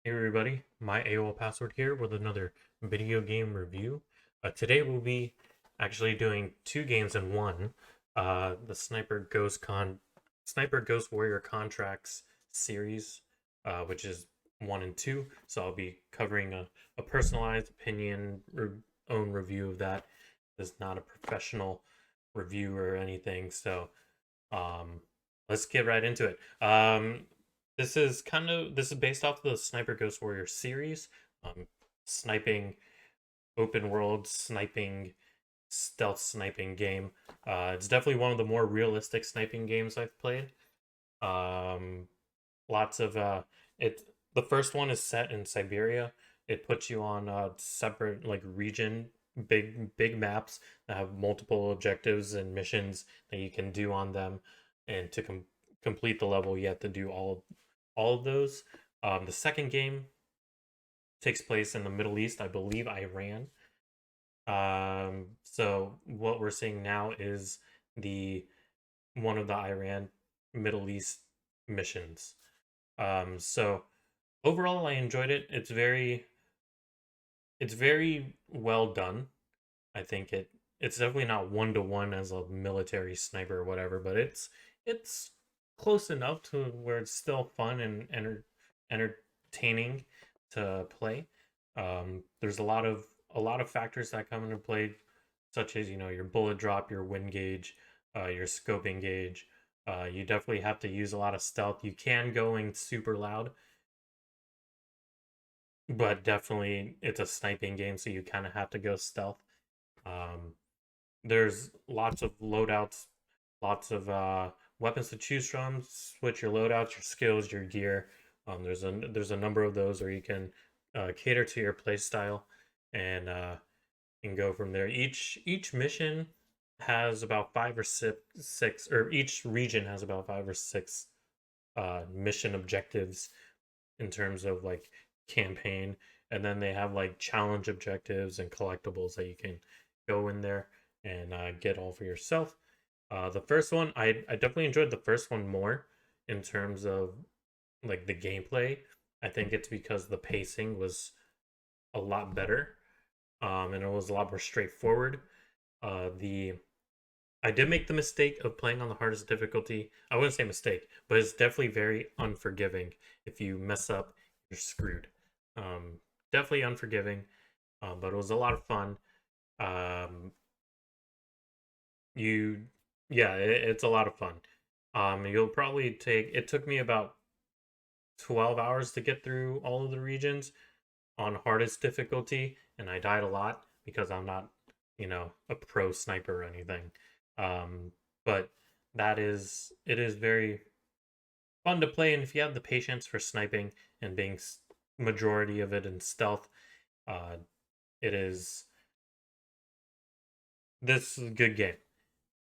Hey everybody, my AOL password here with another video game review. Today we'll be actually doing two games in one. The Sniper Ghost Warrior Contracts series, which is one and two. So I'll be covering a personalized own review of that. This is not a professional review or anything. So um, let's get right into it. This is based off the Sniper Ghost Warrior series. Um, sniping open world sniping stealth sniping game. It's definitely one of the more realistic sniping games I've played. Um, lots of it. The first one is set in Siberia. It puts you on a separate like region, big maps that have multiple objectives and missions that you can do on them, and to complete the level, you have to do all of those. The second game takes place in the Middle East, I believe Iran. So what we're seeing now is the one of the Iran Middle East missions. So overall, I enjoyed it. It's very well done. I think it's definitely not one to one as a military sniper or whatever, but it's close enough to where it's still fun and entertaining to play. There's a lot of factors that come into play, such as your bullet drop, your wind gauge, your scoping gauge. You definitely have to use a lot of stealth. You can go in super loud, but definitely it's a sniping game, so you kind of have to go stealth. Um, there's lots of loadouts, lots of weapons to choose from. Switch your loadouts, your skills, your gear. There's a number of those where you can cater to your play style and go from there. Each mission has about five or six, or each region has about five or six mission objectives in terms of like campaign, and then they have like challenge objectives and collectibles that you can go in there and get all for yourself. The first one, I definitely enjoyed the first one more in terms of like the gameplay. I think it's because the pacing was a lot better, and it was a lot more straightforward. The I did make the mistake of playing on the hardest difficulty. I wouldn't say mistake, but it's definitely very unforgiving. If you mess up, you're screwed. Um, Definitely unforgiving, but it was a lot of fun. Um, you, yeah, it's a lot of fun. You'll probably take. It took me about 12 hours to get through all of the regions on hardest difficulty, and I died a lot because I'm not, a pro sniper or anything. But it is very fun to play, and if you have the patience for sniping and being majority of it in stealth, uh, it is this is a good game.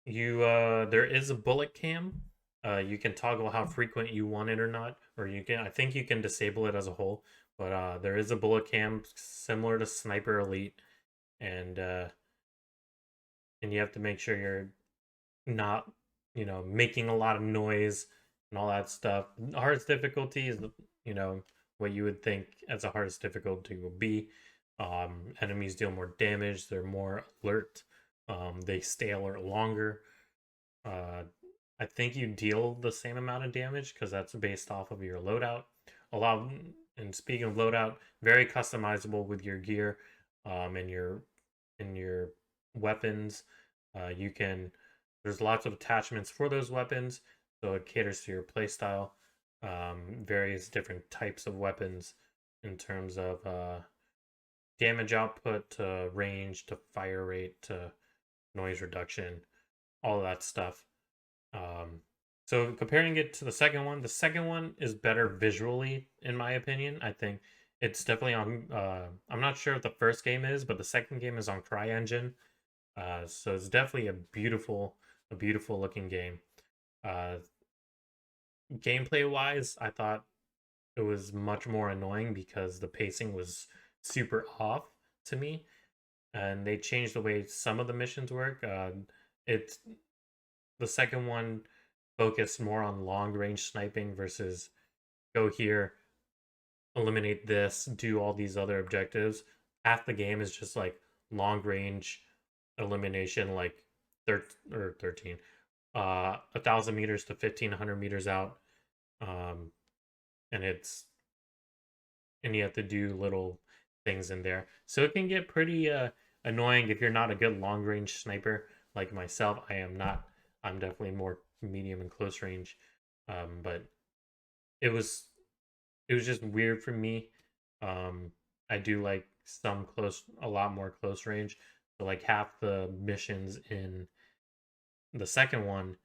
There is a bullet cam. You can toggle how frequent you want it or not, or I think you can disable it as a whole. But there is a bullet cam similar to Sniper Elite, and you have to make sure you're not, making a lot of noise and all that stuff. Hardest difficulty is, you know, what you would think as a hardest difficulty will be. Enemies deal more damage. They're more alert. They stay alert longer. Uh, I think you deal the same amount of damage because that's based off of your loadout. A lot, and speaking of loadout, very customizable with your gear, and your weapons. You can There's lots of attachments for those weapons, so it caters to your playstyle. Various different types of weapons in terms of damage output to range to fire rate to noise reduction, all of that stuff. Um, so comparing it to the second one is better visually, in my opinion. I think it's definitely on. I'm not sure if the first game is, but the second game is on CryEngine. So it's definitely a beautiful looking game. Uh, Gameplay wise, I thought it was much more annoying because the pacing was super off to me, and they changed the way some of the missions work. It's The second one focused more on long range sniping versus go here, eliminate this, do all these other objectives. Half the game is just like long range elimination, like 13, 1,000 meters to 1,500 meters out. Um, and it's and you have to do little things in there. So it can get pretty annoying if you're not a good long range sniper like myself. I am not. I'm definitely more medium and close range. But it was it was just weird for me. I do like a lot more close range. So like half the missions in the second one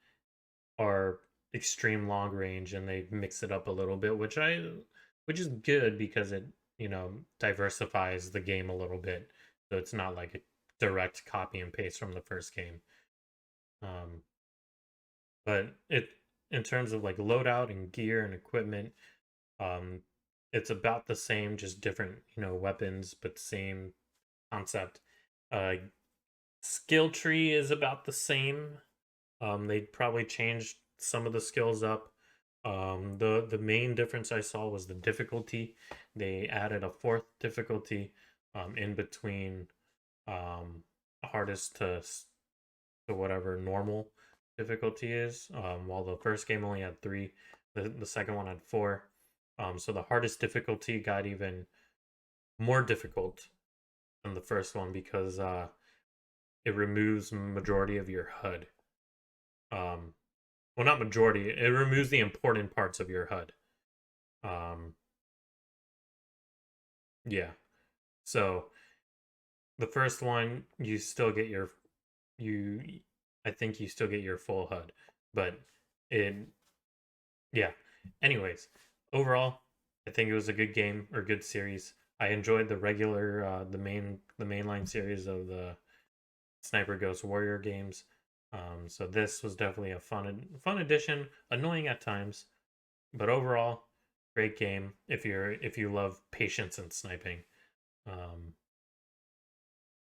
are extreme long range, and they mix it up a little bit, which is good because it diversifies the game a little bit, so it's not like a direct copy and paste from the first game. Um, but it in terms of like loadout and gear and equipment, um, it's about the same, just different weapons, but same concept. Uh, skill tree is about the same. They probably changed some of the skills up. The main difference I saw was the difficulty. They added a fourth difficulty in between hardest to whatever normal difficulty is. While the first game only had three, the second one had four. So the hardest difficulty got even more difficult than the first one because it removes majority of your HUD. Um, well, not majority. It removes the important parts of your HUD. Um, yeah. So the first one, you still get you. I think you still get your full HUD, but it yeah. Anyways, overall, I think it was a good game or good series. I enjoyed the regular the mainline series of the Sniper Ghost Warrior games. So this was definitely a fun addition. Annoying at times, but overall, great game if you love patience and sniping. Um,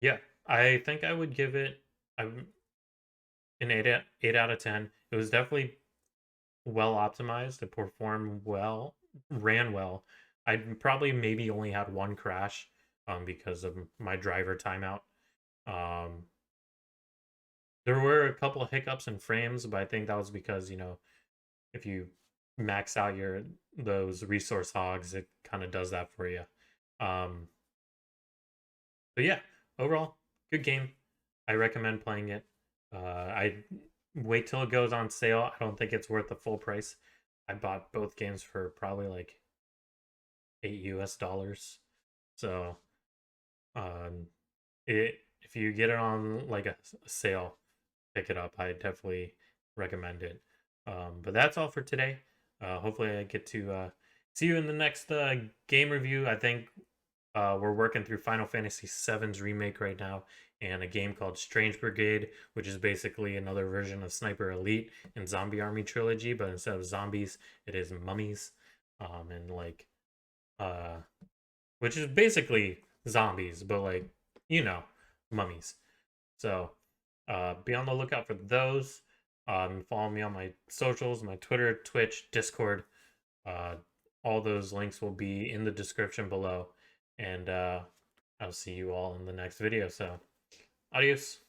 yeah, I think I would give it an 8 out of 10. It was definitely well optimized. It performed well, ran well. I probably maybe only had one crash because of my driver timeout. Um, there were a couple of hiccups in frames, but I think that was because if you max out those resource hogs, it kind of does that for you. Um, but yeah, overall, good game. I recommend playing it. I wait till it goes on sale. I don't think it's worth the full price. I bought both games for probably like $8. So, um, if you get it on like a sale, pick it up. I definitely recommend it. But that's all for today. Hopefully, I get to see you in the next game review. I think we're working through Final Fantasy VII's remake right now, and a game called Strange Brigade, which is basically another version of Sniper Elite and Zombie Army Trilogy, but instead of zombies, it is mummies, and like, uh, which is basically zombies, but like, you know, mummies. So, be on the lookout for those. Follow me on my socials, my Twitter, Twitch, Discord. Uh, all those links will be in the description below. And I'll see you all in the next video. So, adios.